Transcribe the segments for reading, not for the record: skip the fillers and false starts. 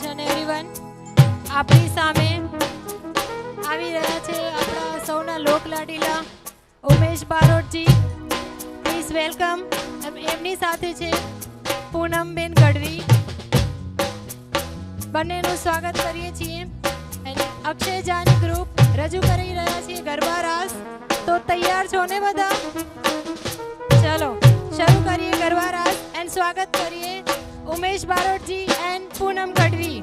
attention everyone. આપણી સામે આવી રહ્યા છે આપણા સૌના લોકલાડીલા ઉમેશ બારોટજી. Please welcome. એમની સાથે છે પૂનમબેન ગઢવી. બંનેનું સ્વાગત કરીએ છીએ. અક્ષય જાની ગ્રુપ રજૂ કરી રહ્યા છીએ ગરબા રાસ. તો તૈયાર છો ને બધા? ચલો શરૂ કરીએ ગરબા રાસ એન્ડ સ્વાગત કરીએ ઉમેશ બારોટજી એન્ડ પૂનમ ગઢવી.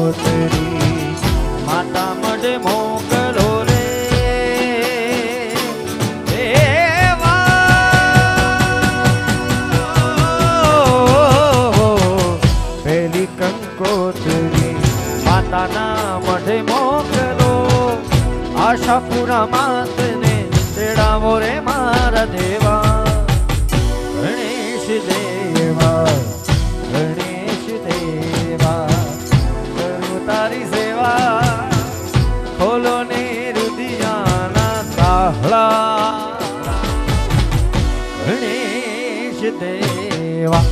કંકોત્રી માતા મઢે મોકલો રે દેવા પેલી કંકોત્રી માતાના મઢે મોકલો આશાપુરા માતને તેડાવો રે મારા દેવા ગણેશ દેવા ગણેશ દેવા કરું તારી સેવા ખોલો ને રુદિયાના તાહળા ગણેશ દેવા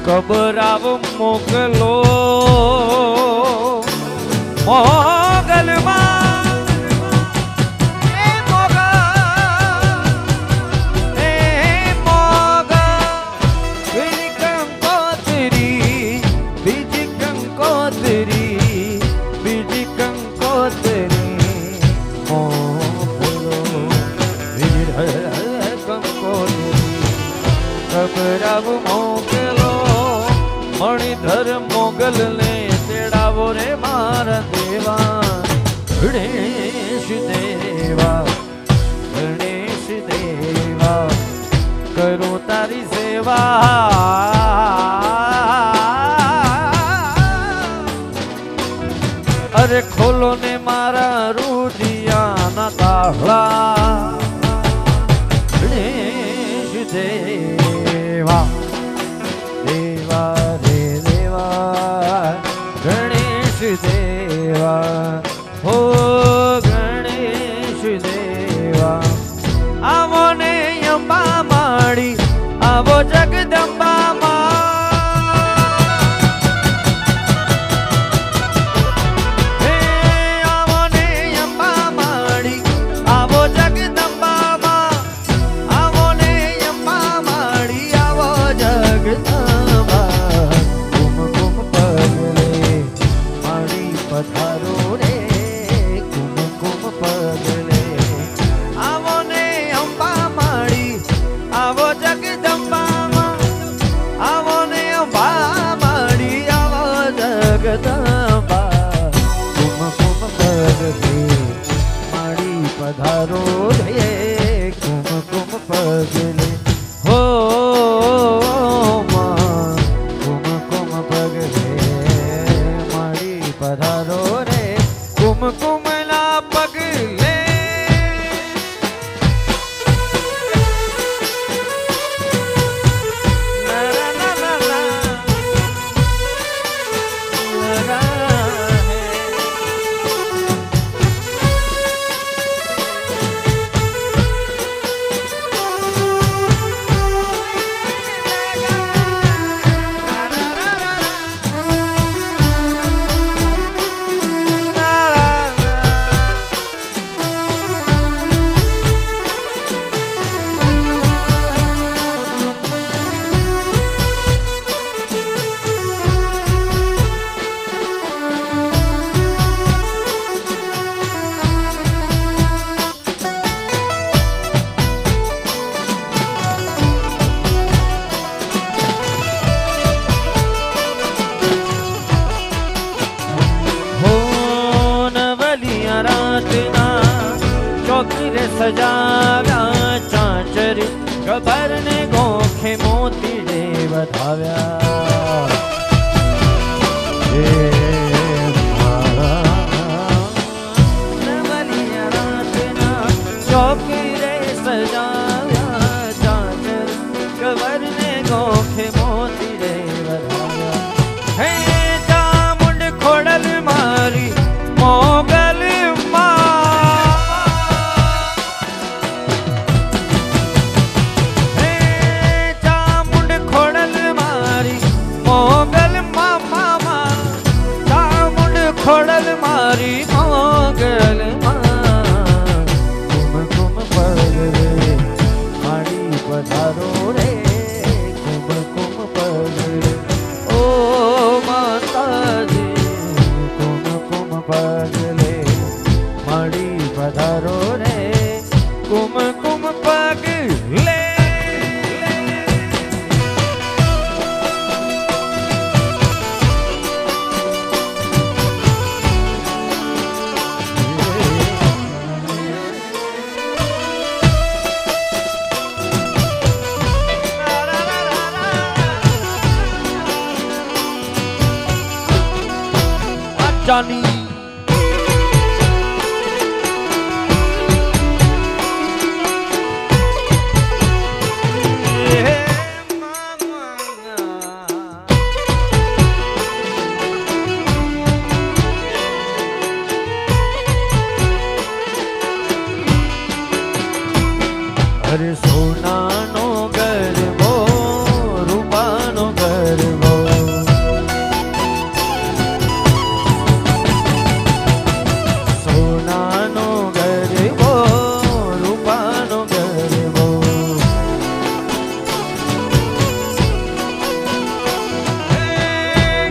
કબરાવ મોકલો મોગલમાં બીજી કંકોત્રી બીજી કંકોત્રી બીજી કંકોત્રી મોકલો કંકોત્રી કબરાવ મોકલો મણિધર મોગલ ને તેડાવો રે મારા દેવા ગણેશ દેવા ગણેશ દેવા કરું તારી સેવા અરે ખોલો ને મારા રુદિયાના તાહળા ગણેશ દેવા દેવા રે દેવા ગણેશ દેવા હો ગણેશ દેવા આવો ને અંબા માડી આવો જગદંબા આવો ને અંબા માડી આવો જગદંબા આવો ને અંબા માડી આવો જગદંબા પધારો રે કુમકુમ પગલે આવો ને અંબા માડી આવો જગદંબામાં આવો ને અંબા માડી આવો જગદંબા કુમકુમ પગલે માડી પધારો રે કુમકુમ પગલે હો કુમકુમ પગલે પધારો રે કુમકુમના પગલે સજાવ્યા ચાંચરી ગબર ને ગોખે મોતી રે વધાવ્યા નવલિયા રાતના ચોકી રે સજાવ્યા ચાદર કવરને ગોખે મોતી રે વધાવ્યા હે ચામુંડ ખોડલ મારી મોગલ હે ચામુંડ ખોડલ મારી મોગલ મામા ચામુંડ ખોડલ મારી મોગલ કુમકુમ પગલે મારી પધારો રે કુમકુમ પગલે ઓ માતાજી કુમકુમ પગલે મારી પધારો રે કુમકુમ પગલે Johnny. અરે સોનાનો ગરબો રૂપાનો ગરબો સોનાનો ગરબો રૂપાનો ગરબો હે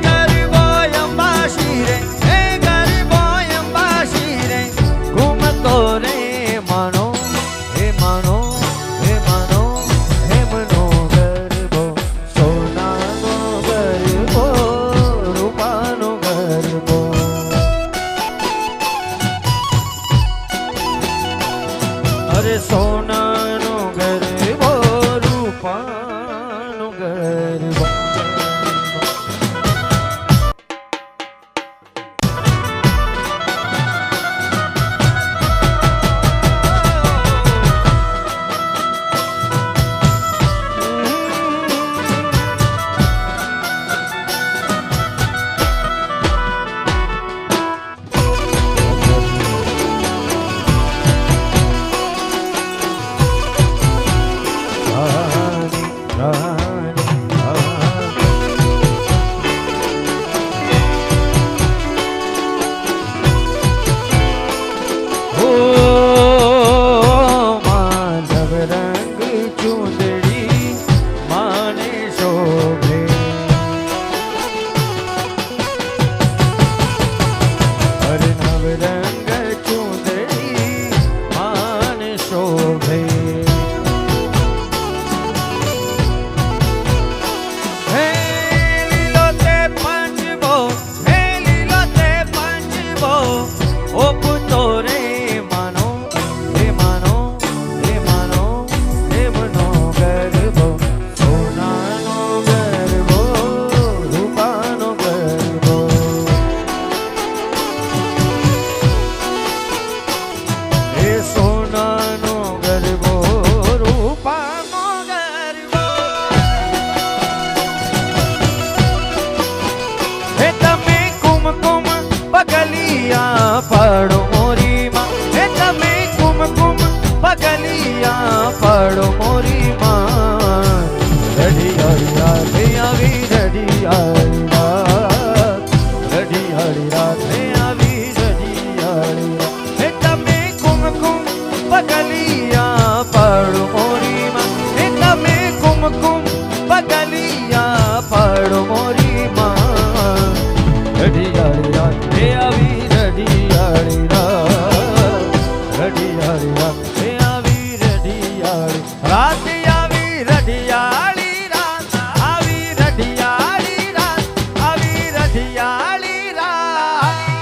ગરબો અંબાશી રે હે ગરબો અંબાશી રે ઘૂમતો રે માનો હે માનો હે માનો હે મનો ગરબો સોનાનો ગરબો રૂપાનો ગરબો અરે સોનાનો ગરબો રૂપાનો ગરબો પડો મોરી માં હે તમે કુમકુમ પગલિયા પડો મોરી માં રડી હરી રાતે આવી રડી હરી રાત રડી હરી રાતે આવી રડી હરી રાત હે તમે કુમકુમ પગલિયા પડો મોરી માં હે તમે કુમકુમ પગલિયા પડો મોરી માં રડી હરી રાતે આવી રડી રાત આવી રઢિયાળી રાત આવી રઢિયાળી રાત આવી રઢિયાળી રાત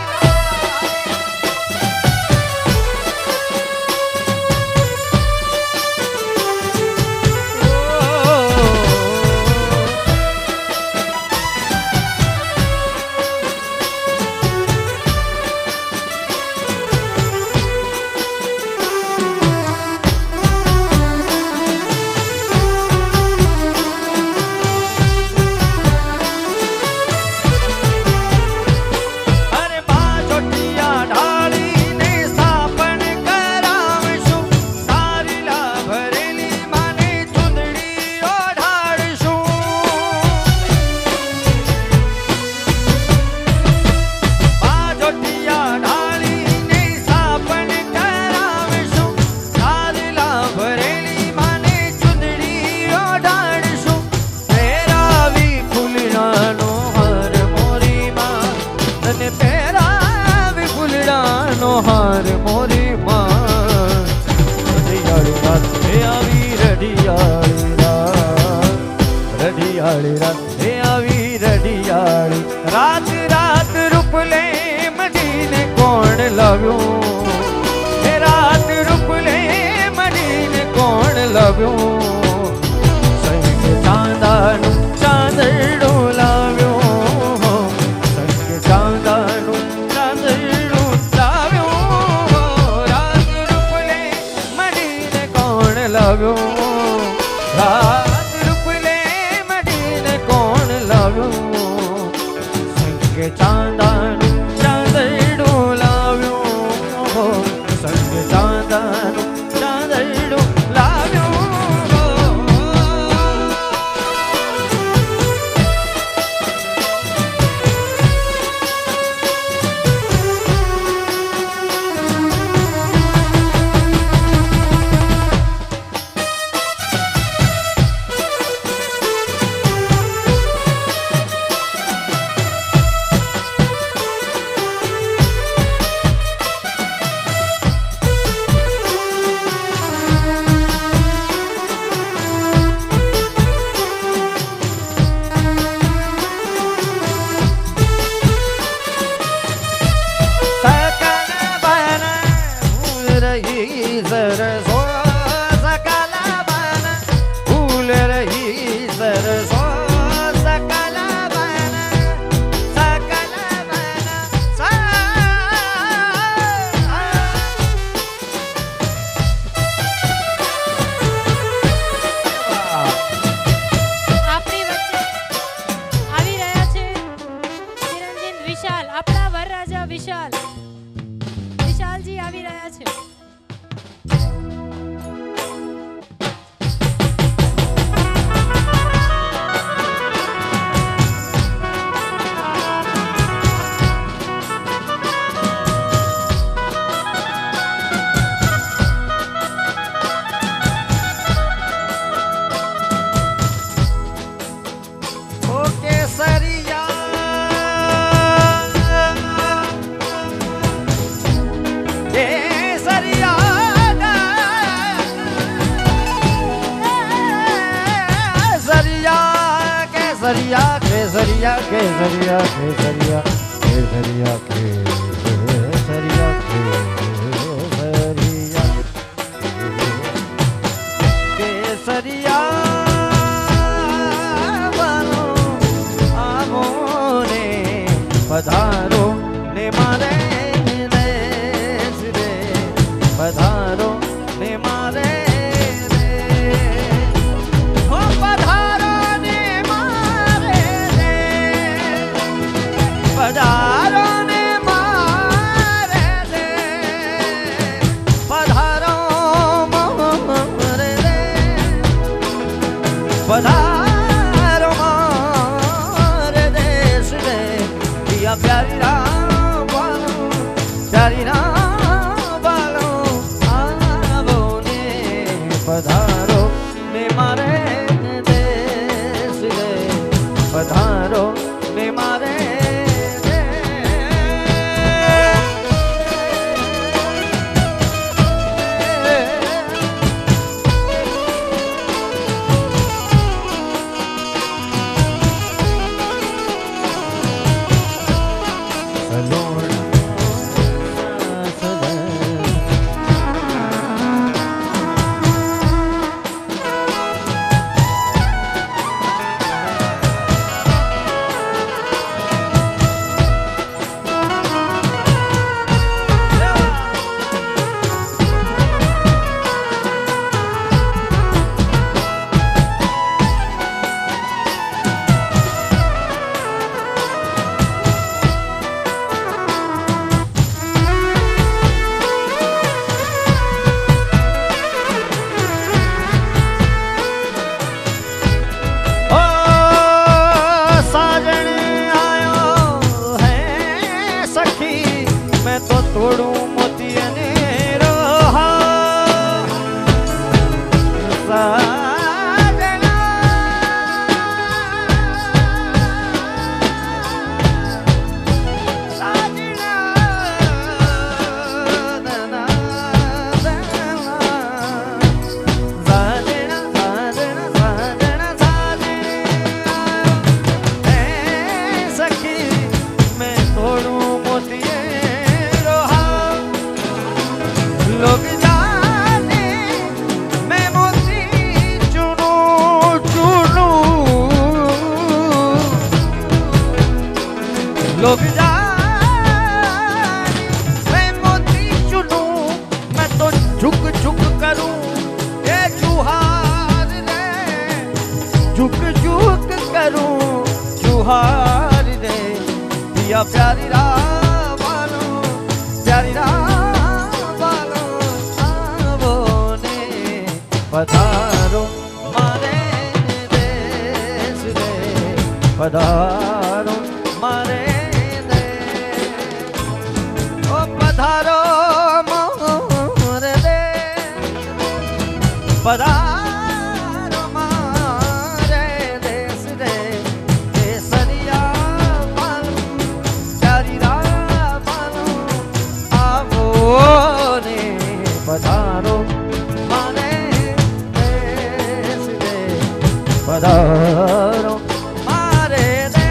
રઢિયાળી રાત હે આવી રઢિયાળી રાત રાત રૂપલે મડીને કોણ લાવ્યું હે રાત રૂપલે મડીને કોણ લાવ્યું સંગ ચાંદાનું ચાંદડું લાવ્યું સંગ ચાંદાનું ચાંદડું લાવ્યું રાત રૂપલે મડીને કોણ લાવ્યું રાત રૂપલે મડીને કોણ લાવ્યું સંગ ચાંદાનું ચાંદડું લાવ્યું સંગ ચાંદાનું ચાંદડું લાવ્યું सरसो सकल बन फूल रही सरसो सकल बन આપણી વચ્ચે આવી રહ્યા છે ચિરંજીવ વિશાલ, આપણા વરરાજા વિશાલ. વિશાલજી આવી રહ્યા છે. केसरिया केसरिया केसरिया केसरिया केसरिया केसरिया केसरिया बनो आवो ने पधारो ने मारे देश रे पधारो ने मारे पधारो ने मारे दे पधारो मारे दे पधारो मारे देश दे दिया प्यारी राम बालो आवो ने पधारो ने मारे देश दे पधारो ने मारे તોડું મોતી અને રોહા झुक झुक करूं ये जुहार रे, झुक झुक करूं जुहार रे, पिया प्यारी रावालो, प्यारी रावालो आवो ने पधारो मारे देश रे, पधारो मारे देश, ओ पधारो पधारो मारे देश रे, केसरिया वालो, प्यारी रावालो आवो ने पधारो मारे देश रे, पधारो मारे देश।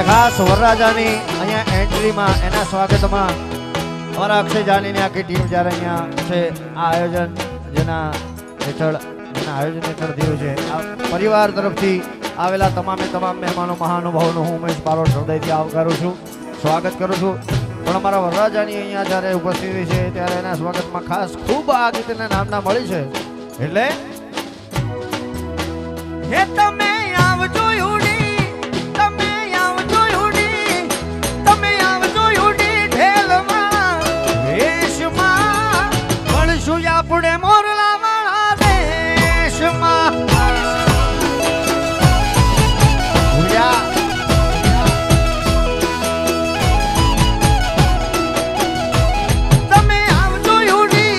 ખાસ વરરાજાની અહીંયા એન્ટ્રીમાં એના સ્વાગતમાં અમારા અક્ષય જાનીની આખી ટીમ જ્યારે અહીંયા છે આ આયોજન જેના હેઠળ થયું છે આ પરિવાર તરફથી આવેલા તમામે તમામ મહેમાનો મહાનુભાવોનો હું ઉમેશ પારોટ હૃદયથી આવકારું છું, સ્વાગત કરું છું. પણ અમારા વરરાજાની અહીંયા જ્યારે ઉપસ્થિતિ છે ત્યારે એના સ્વાગતમાં ખાસ ખૂબ આ ગીતને નામના મળી છે એટલે હે તમે આવજો આપણે મોરલા વાળા દેશમાં તમે આવજો યુડી,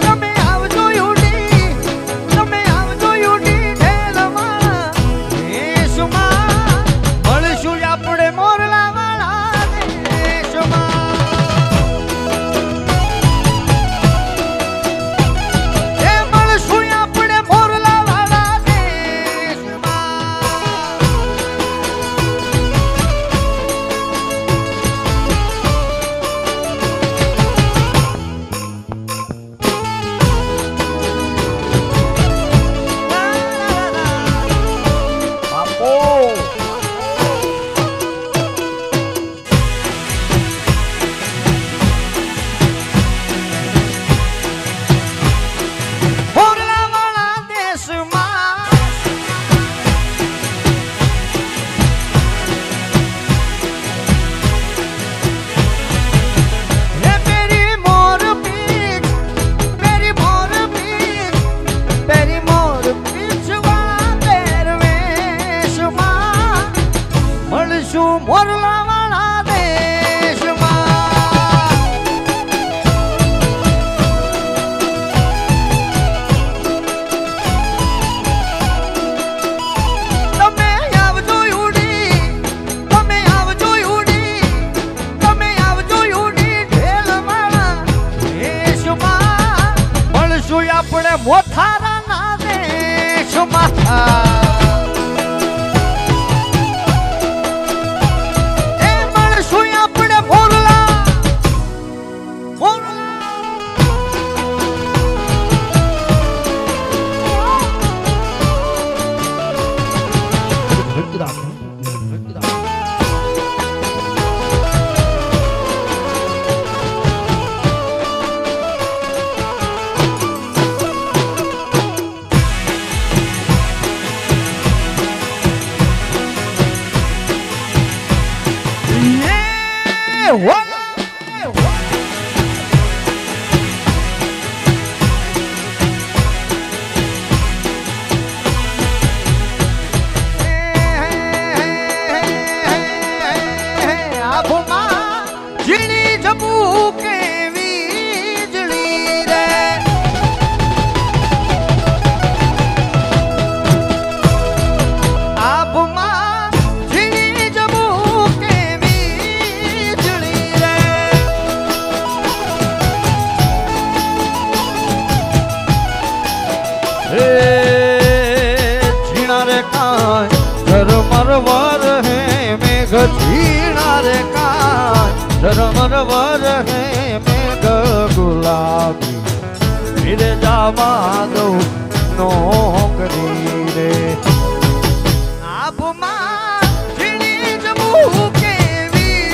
તમે આવજો યુડી, તમે આવજો યુડી ઢેલમાં દેશમાં મળશું આપણે મોરલા વાળા દેશમાં. આપણે મોથારાના દેશમાં એ મળશું આપણે મોરલા મોરલા ઝરમર વરહે મેઘ ગુલાબી ફિર જાવા દઉં નોકરી રે આબમાં ઝીણી જમું કેવી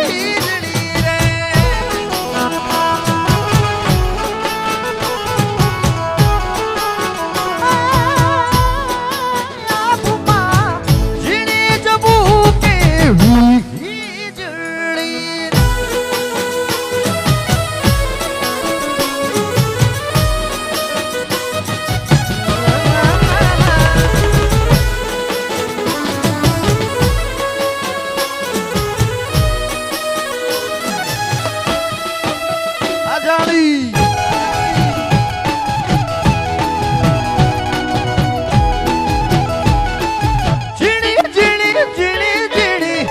વીજળી રે આબમાં ઝીણી જમું કેવી વીજળી આજાળી ઝીણી ઝીણી ઝીણી ઝીણી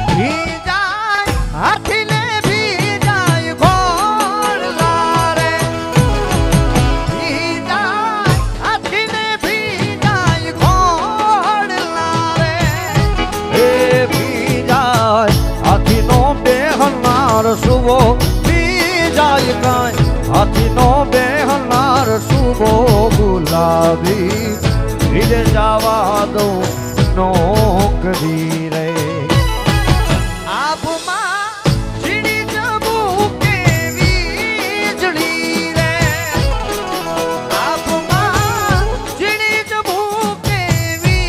ભીજાય હાથીને ભીજાય ઘોડલા રે ભીજાય હાથીને ભીજાય ઘોડલા રે એ ભીજાય હાથીનો બેહનાર સુવો ભીજાય કાંઈ હાથીનો બેહનાર સુવો ગુલાબી ભીજે જાવા દઉં નોકરી રે આબમાં ઝીણી જમું કેવી વીજળી રે આબમાં ઝીણી જમું કેવી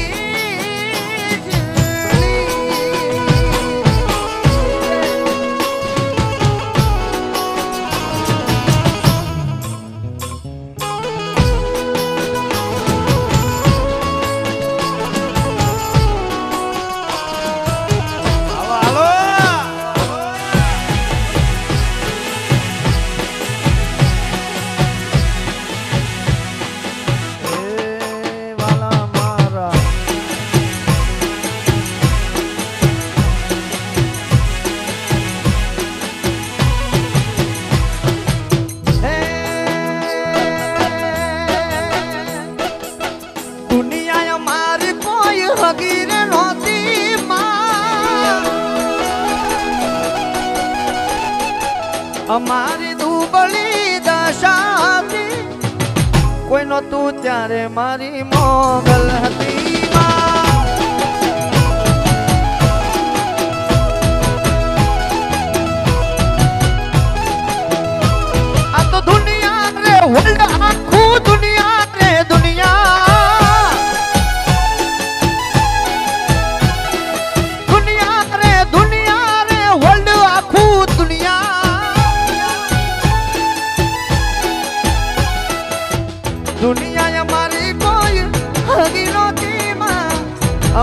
હાલો એ વાલા મારા દુનિયા અમારી કોઈ હગીર નહોતી માં અમારી દુબળી દશા હતી કોઈ નહોતું ત્યારે મારી મોગલ હતી માં આ તો દુનિયા રે વર્લ્ડ આખું દુનિયા રે દુનિયા દુનિયા રે વર્લ્ડ આખું દુનિયા દુનિયા અમારી કોઈ હગી નહોતી માં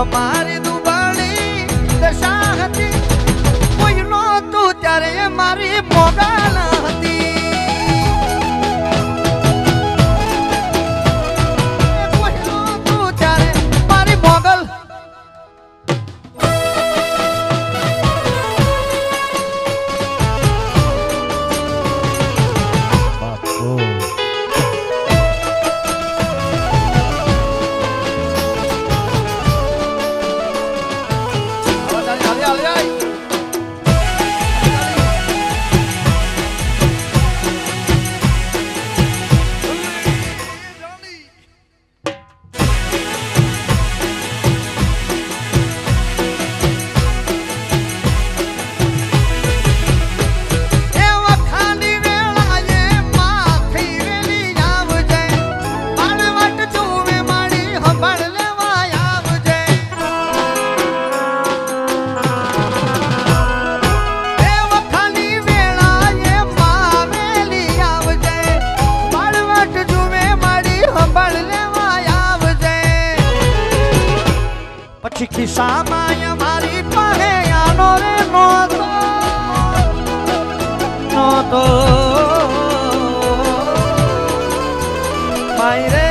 અમારી દુબળી દશા હતી કોઈ નહોતું ત્યારે મારી મોગલ હતી કોઈ નહોતું ત્યારે મારી મોગલ પછી ખિસ્સામાં અમારી પાસે આનો રે નહોતો માય રે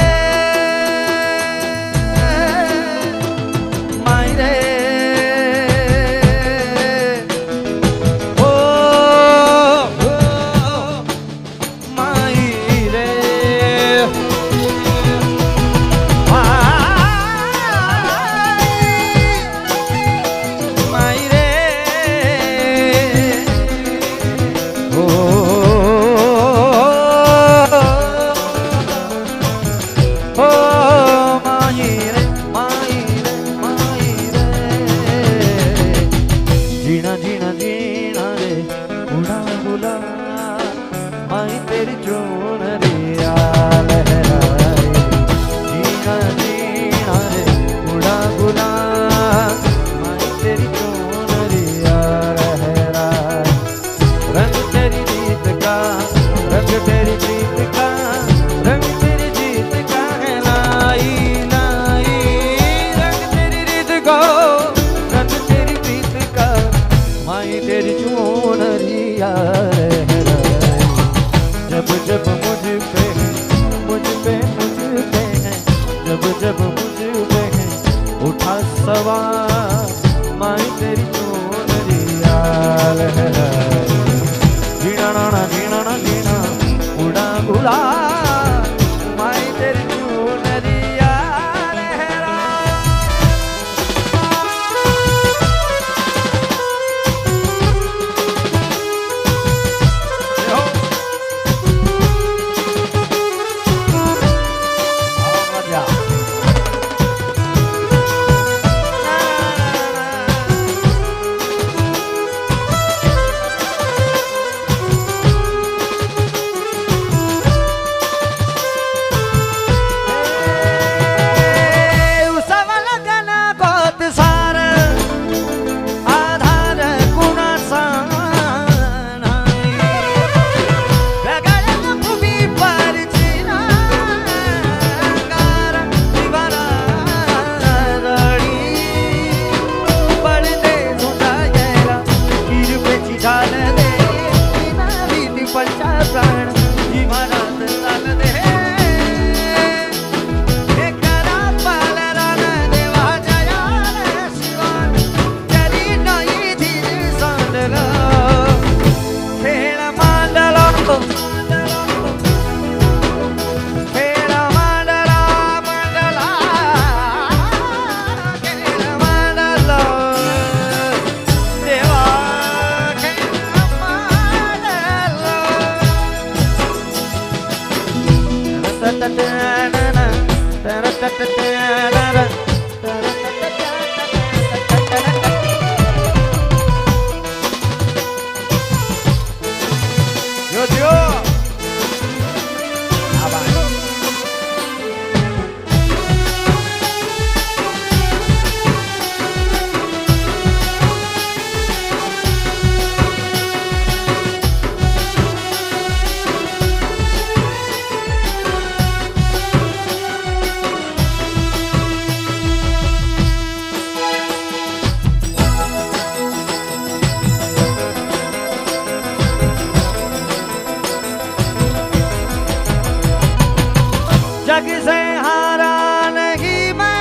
उठा सवार माई तेरी चोनरिया लहराए जीना जीना जीना उड़ा गुला माई तेरी चोनरिया जग से हारा नहीं मैं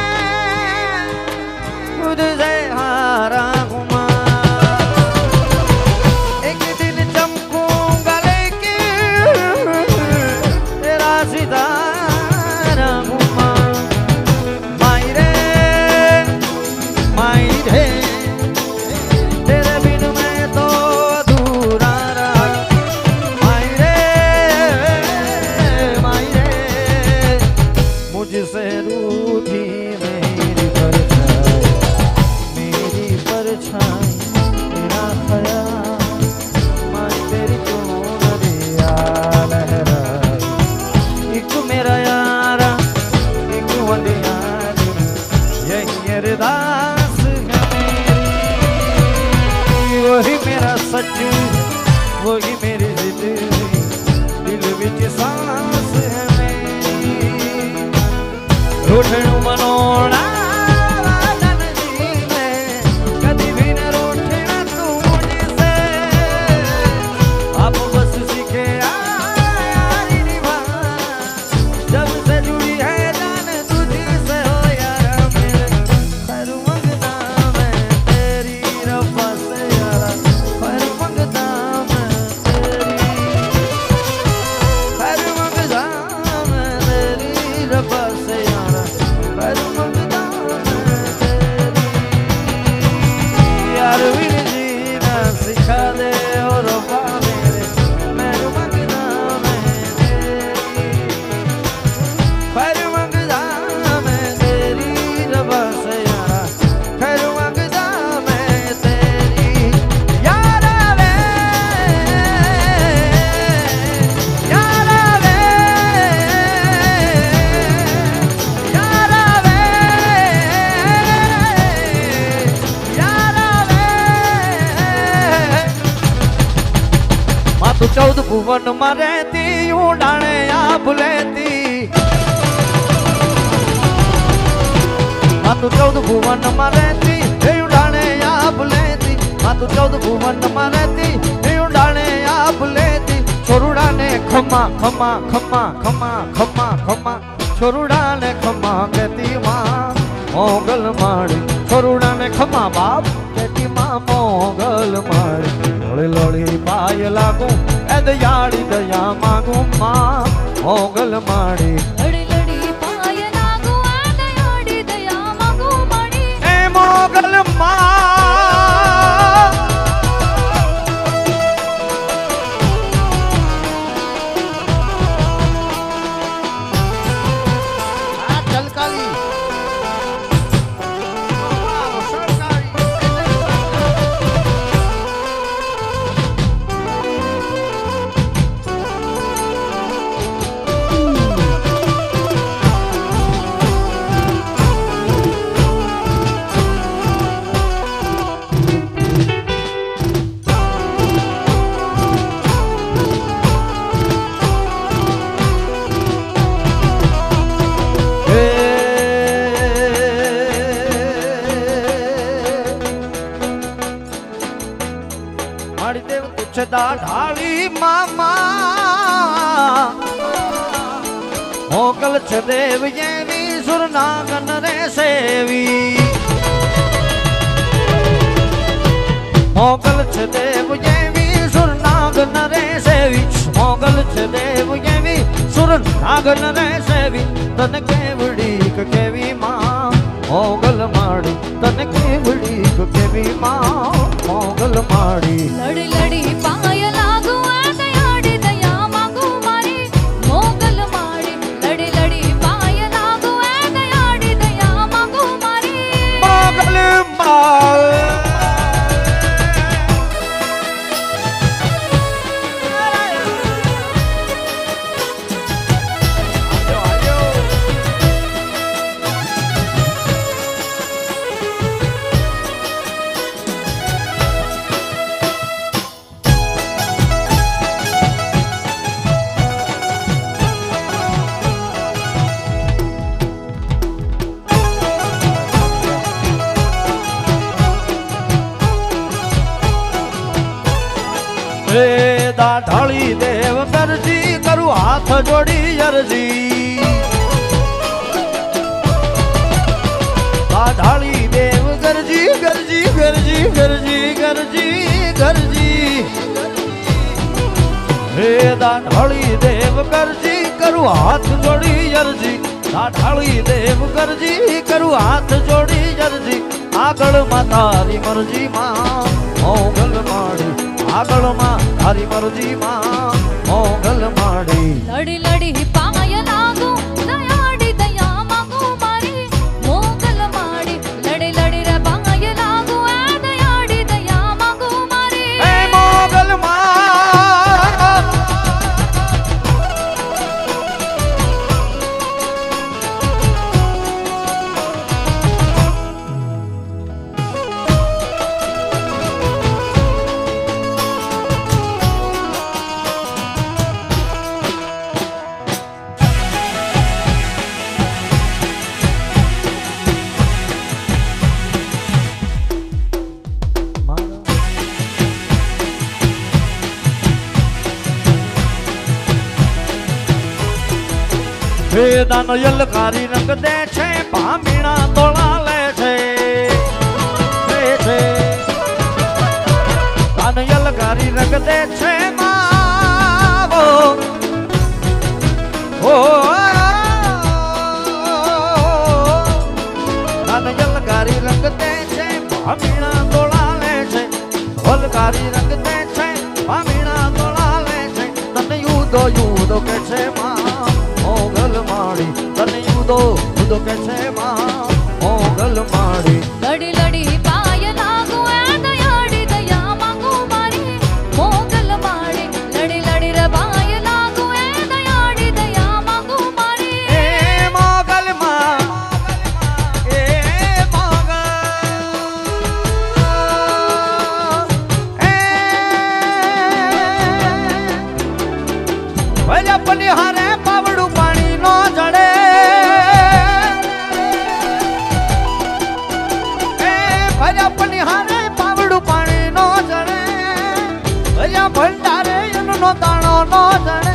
खुद से हारा हूँ एक दिन चमकूंगा लेकिन तेरा सितारा हूँ माई रे तेरे बिन मैं तो अधूरा रहा माई रे मुझसे रूठी मेरी परछाई तेरा ख्याल माई तेरी चोनरिया लहराई एक मेरा यारा एक वंदियार यही अरदास है मेरी वही मेरा सच वही मेरी जिद दिल विच सांस है रूठणु मनोना वादन जी में कभी भी न रूठना तू मुझसे अब बस सीखे यारी निभाना जब से जुड़ी है जान तुझसे हो यारा मेरे खैर मंगता मैं तेरी रब्बा से यारा खैर मंगता मैं तेरी खैर मंगता मैं तेरी रब्बा से सिखा दे और मेरे मैं मंगदा मैं खैर मंगदा मैं तेरी रबा से यारा खैर मंगदा मैं तेरी यारा वे यारा वे यारा वे तू 14 भुवन में रहती उड़ाने आप लेती तू 14 भुवन में रहती उड़ाने आप लेती तू 14 भुवन में रहती उड़ाने आप लेती छोरुड़ा ने खम्मा खम्मा खम्मा खम्मा खम्मा खम्मा छोरुड़ा ने खम्मा कहती माँ મોગલ માડી કરુણા ને ખમા બાપ કેતી માં મોગલ માડી લોળી લોળી પાય લાગુ એ દયાળી દયા માંગુ માં મોગલ માડી લડી લડી પાય લાગુ આ દયાળી દયા માંગુ માડી એ મોગલ માં ઢાળી મામા મોગલ છે દેવ જેવી સુરનાગન રે સેવી મોગલ છે દેવ જેવી સુરનાગન રે સેવી મોગલ છે દેવ જેવી સુરનાગન રે સેવી તને કેવડી કેવી માં મોગલ માડી તને કેવડી કેવી માં મોગલ માડી લડી લડી પાય લાગુ આ દયાળી દયા માંગુ મારી મોગલ માડી લડી લડી પાય લાગુ આ દયાળી દયા માંગુ મારી મોગલ માડી ઢાળી દેવ ગરજી કરું હાથ જોડી અરજી ઢાળી દેવ ગરજી ગરજી ગરજી ગરજી ગરજી ગરજી હે ઢાળી દેવ ગરજી કરું હાથ જોડી અરજી ઢાળી દેવ ગરજી કરું હાથ જોડી અરજી આગળ માં તારી મરજી માં મોગલ માડી આગળ માં તારી મરજી માં મોગલ માડી લડી લડી પાય લાગુ દયાળી દયા માંગુ મારી મોગલ માડી લડી લડી રે પાય લાગુ આ દયાળી દયા માંગુ મારી હે મોગલ માં દાનો યલકારી રંગ દે છે ભામીણા તોળા લે છે દાનો યલકારી રંગ દે છે માવો ઓ દાનો યલકારી રંગ દે છે ભામીણા તોળા લે છે વલકારી રંગ દે છે ભામીણા તોળા લે છે તને યુદો કે છે માં મોગલ માડી તને યુદો કે છે માં મોગલ માડી લડી લડી પાય લાગુ આ દયાળી દયા માંગુ મારી મોગલ માડી લડી લડી રે પાય લાગુ આ દયાળી દયા માંગુ મારી એ મોગલ માં એ મોગલ એ ભલે પનિહારે પાવડું પાણી નો જડે ભલે પનિહારે પાવડું પાણી નો જડે ભલે ભંડારે એનો દાણો નો જડે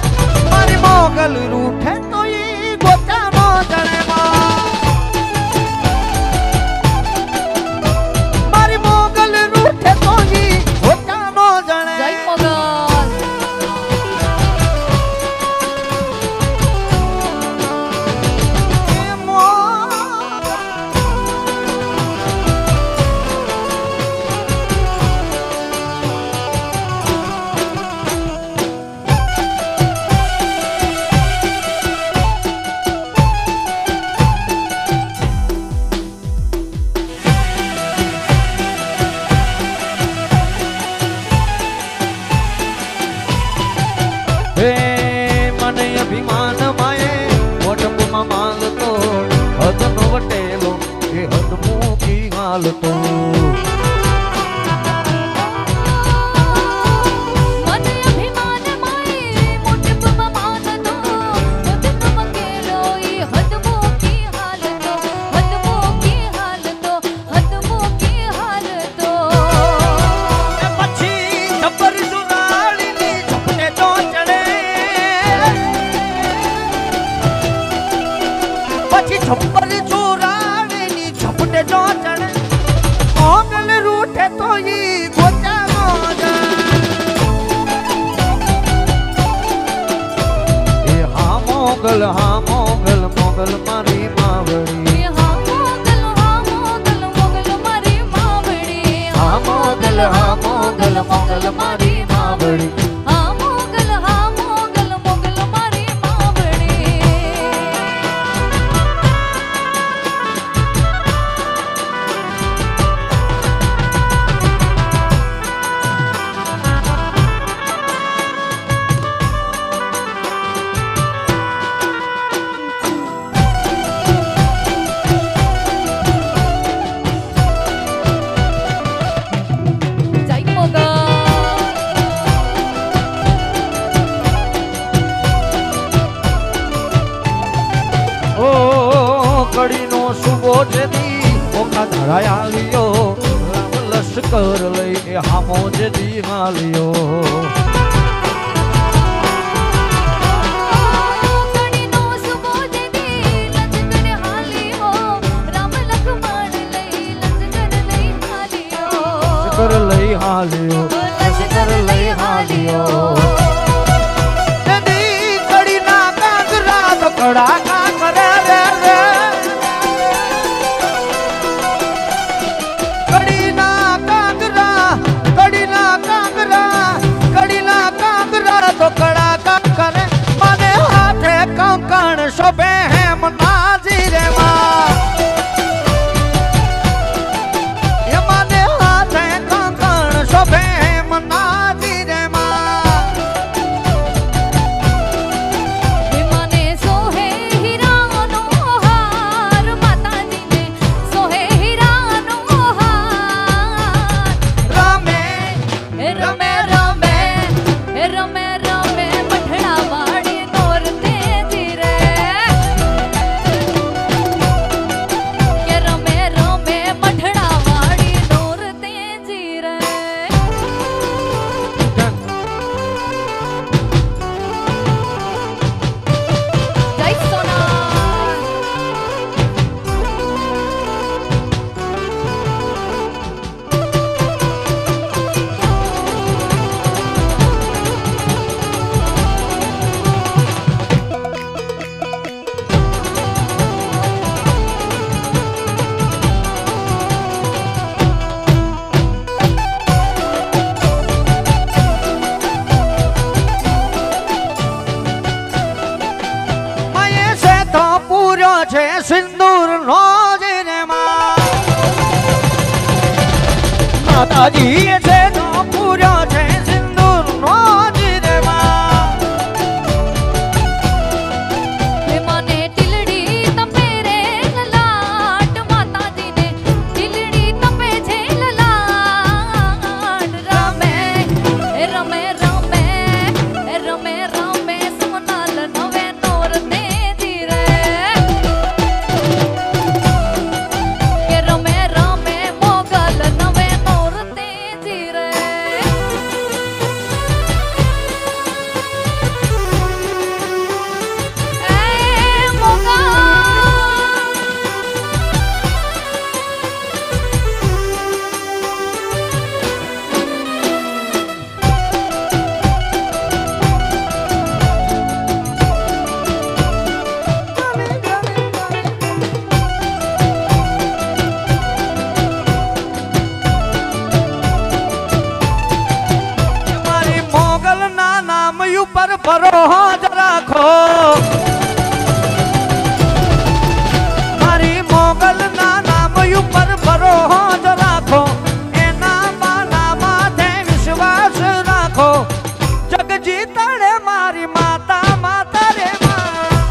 મારી મોગલ રૂઠે તો ઈ ગોતા નો જડે માં હાલતો मन अभिमान माई मुठप मान दो मुठप केलोई हदमो की हाल तो हदमो की हाल तो हदमो की हाल तो પછી છપ્પર સુરાળીની છપને તો ચડે પછી છપ્પર સુરાળીની છપને તો ચડે ઓગલ રૂઠે તો ઈ ગોચા મોજા એ હા મોગલ મોગલ મારી માવડી हाँ मोगल मोगल मारी मावड़ी હા મોગલ મોગલ મારી માવડી हाँ मोगल मोगल मारी मावड़ी જય મોગલ ઓ કડીનો સુબો જેદી ઓખા ધરાયા લિયો રામ લશ્કર લઈ હામો જેદી હાલ્યો કડીનો સુબો જેદી લશ્કર હાલ્યો રામ લખમણ લઈ લશ્કર લઈ હાલ્યો લશ્કર લઈ હાલ્યો લશ્કર લઈ હાલ્યો જેદી કડીના કાંગરા તો કડાકા કરે રે રે કડીના કાંગરા તો કડાકા કરે મને હાથે કંકણ શોભે હેમ નાજી રે માં એ મને હાથે કંકણ શોભે હેમ નાજી રે માં મને સોહે હીરાનો હાર માતાજીને સોહે હીરાનો હાર રામે રમે રમે રમે રમે મઠડા વાડી નોરતે જીરે કે રમે રમે મઠડા વાડી નોરતે જીરે જય સોના માયે છે તો પૂરો છે સિંદૂર નો જ રે માં માતાજી છે તો પૂરો છે સિંદૂર નો જ રે માં મને ટીલડી તપે રે લલાટ માતાજીને ટીલડી તપે છે લલાટ રમે રમે રમે રમે રમે સોનાલ નવે નોરતે જીરે કે રમે રમે મોગલ નવે નોરતે જીરે એ મોગલ મારી મોગલ ના નામ ઉપર ભરોસ રાખો મારી મોગલ ના નામ ઉપર ભરોસ રાખો એના બાના માથે વિશ્વાસ રાખો જગ જીતડે મારી માતા માતા રે માં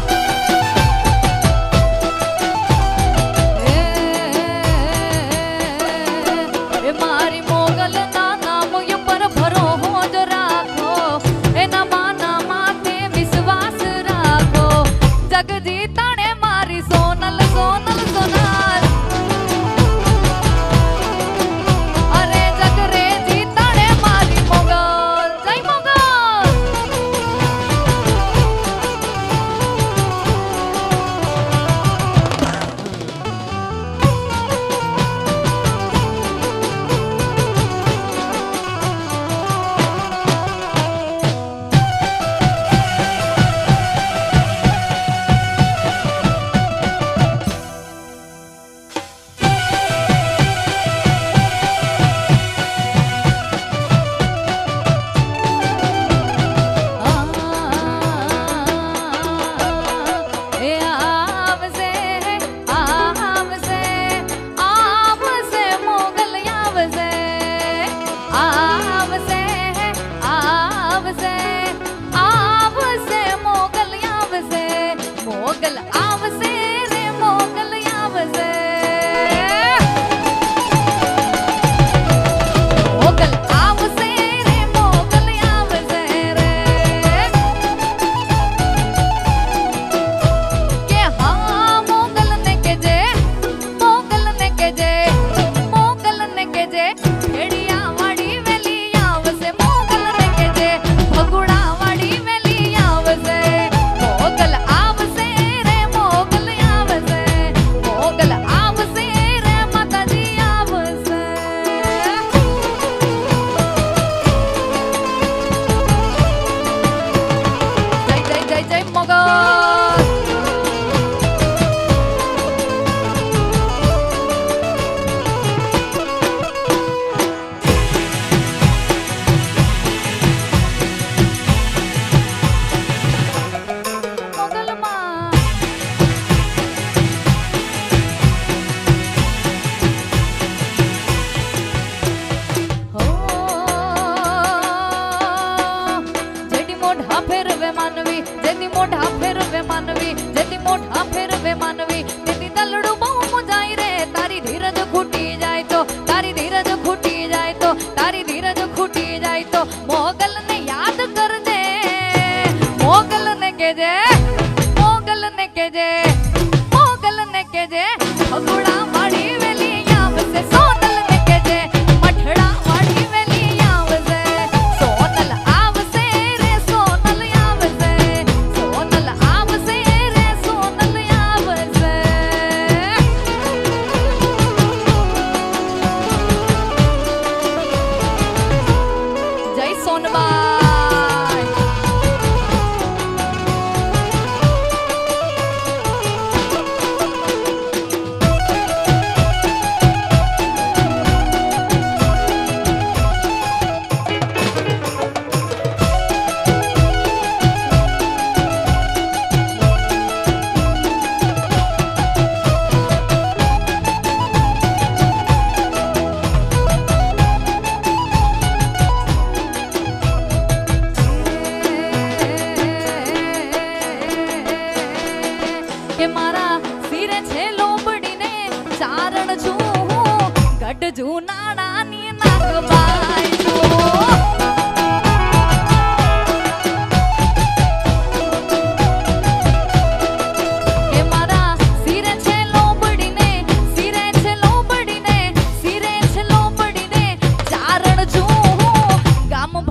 વટજુ નાણાની નાગબાઈ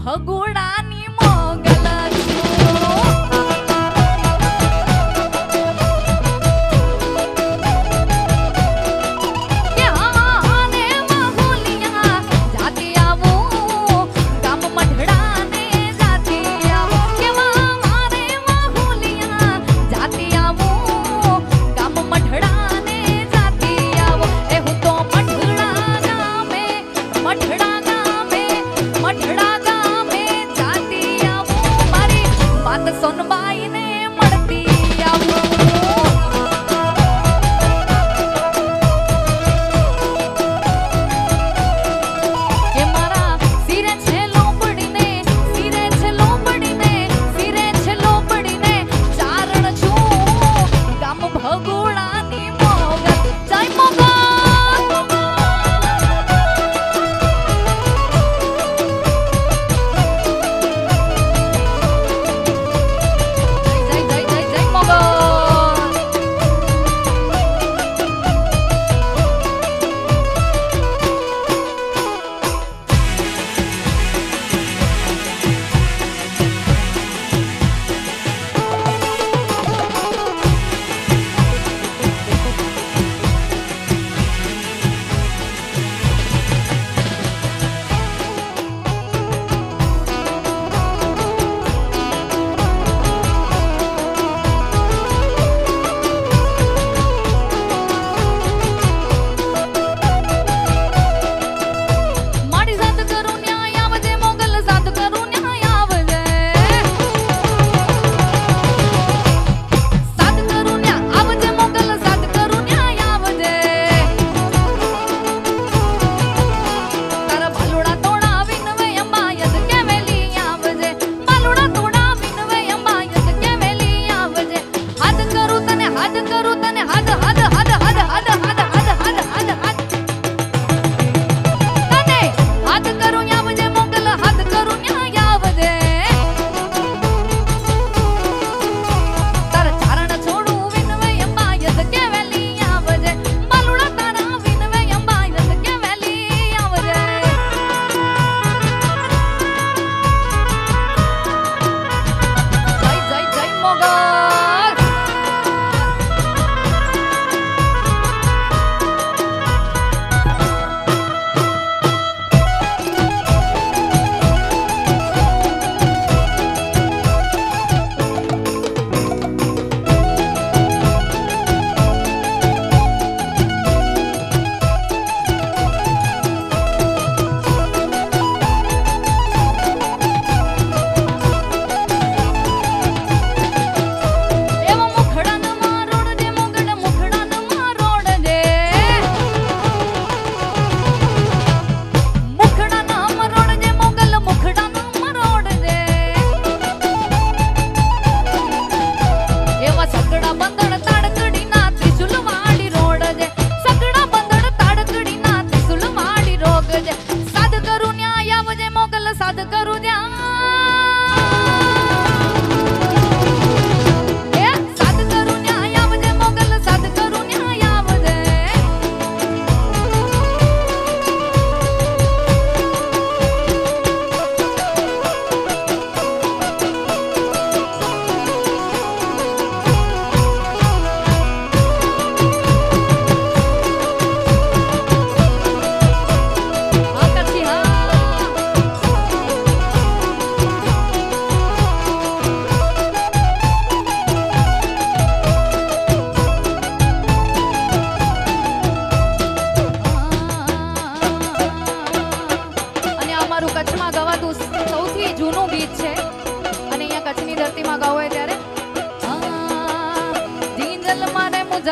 ભગુડાની મોગલ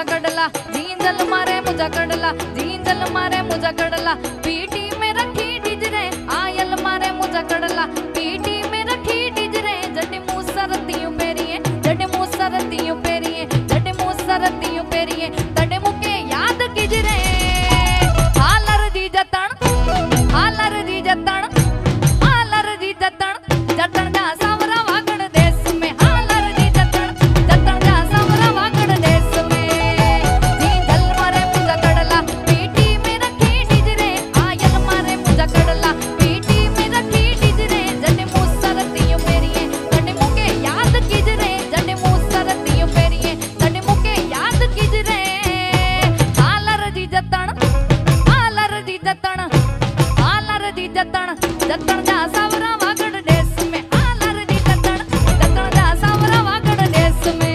कडला जींजल मारे मुझा कडला जींजल मारे मुझा कडला पीटी में रखी डिजरे आयल मारे मुझा कडला पीटी में रखी डिजरे जटे मुसरतियों पेरिए जटे मुसरतियों पेरिए जटे मुसरतियों पेरिए तड़े मुके याद किजरे हालर दी जत जतन जा सावरा वागड़ देश में आलर दी जतन जा सावरा वागड़ देश में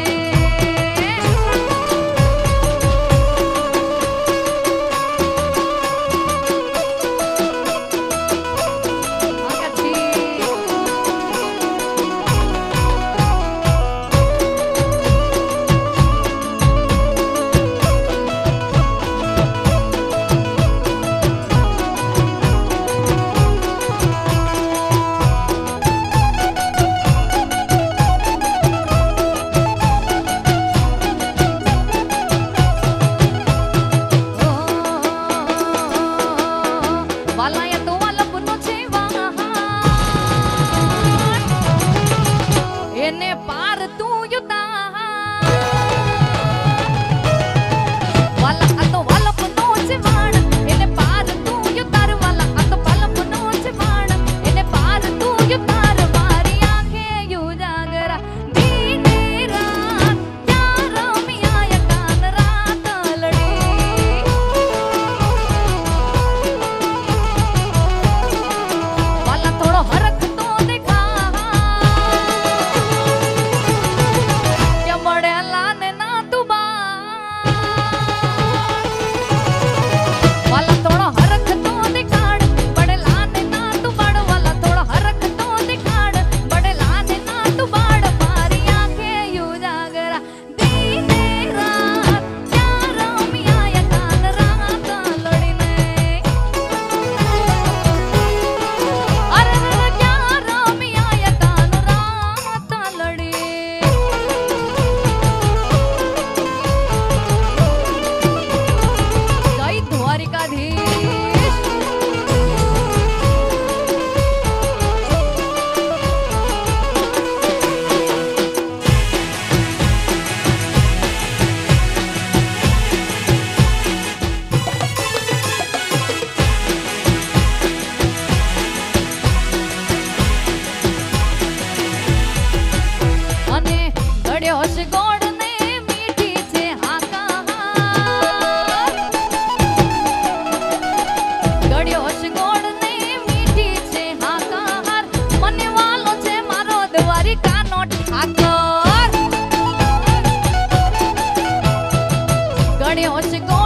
She go